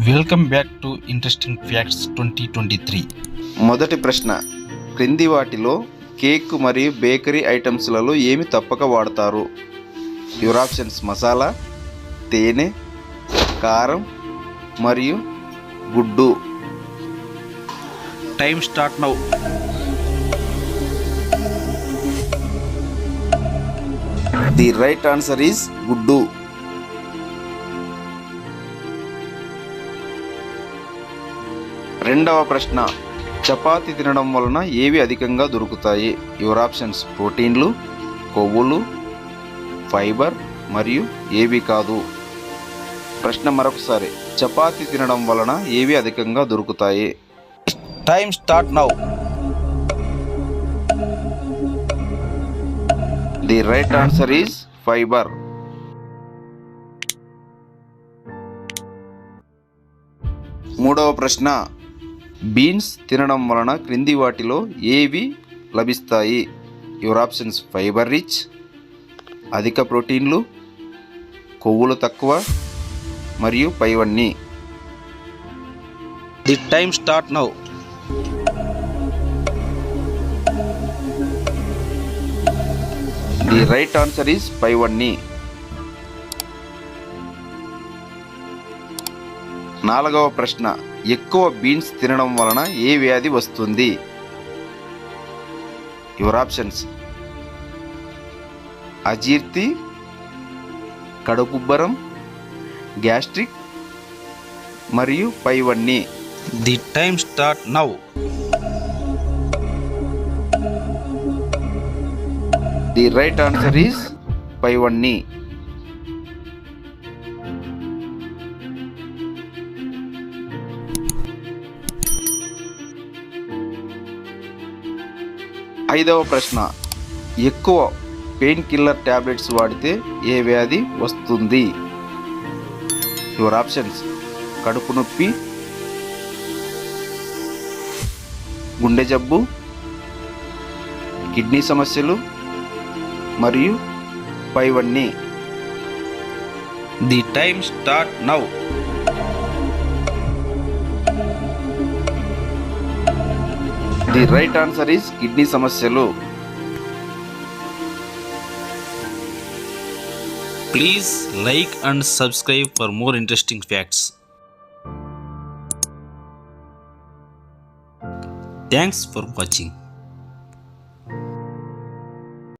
Welcome back to interesting facts 2023. మొదటి ప్రశ్న, క్రింది వాటిలో కేక్ మరియు బేకరీ ఐటమ్స్లలో ఏమి తప్పక వాడతారు? యువర్ ఆప్షన్స్: మసాలా, తేనె, కారం మరియు గుడ్డు. Time start now. The right answer is గుడ్డు. రెండవ ప్రశ్న, చపాతీ తినడం వలన ఏవి అధికంగా దొరుకుతాయి? యువర్ ఆప్షన్స్: ప్రోటీన్లు, కొవ్వులు, ఫైబర్ మరియు ఏవి కాదు. ప్రశ్న మరొకసారి, చపాతీ తినడం వలన ఏవి అధికంగా దొరుకుతాయి? Time start now. The right answer is fibre. మూడవ ప్రశ్న, బీన్స్ తినడం వలన క్రింది వాటిలో ఏవి లభిస్తాయి? యువర్ ఆప్షన్స్: ఫైబర్ రిచ్, అధిక ప్రోటీన్లు, కొవ్వులు తక్కువ మరియు పైవన్నీ. The time start now. The right answer is పైవన్నీ. నాలుగవ ప్రశ్న, ఎక్కువ బీన్స్ తినడం వలన ఏ వ్యాధి వస్తుంది? యువర్ ఆప్షన్స్: అజీర్తి, కడుపుబ్బరం, గ్యాస్ట్రిక్ మరియు పైవన్నీ. The time start now. The right answer is పైవన్నీ. ఐదవ ప్రశ్న, ఎక్కువ పెయిన్ కిల్లర్ టాబ్లెట్స్ వాడితే ఏ వ్యాధి వస్తుంది? యువర్ ఆప్షన్స్: కడుపు నొప్పి, గుండె జబ్బు, కిడ్నీ సమస్యలు మరియు పైవన్నీ. The time start now. The right answer is kidney సమస్యలు. Please like and subscribe for more interesting facts. Thanks for watching.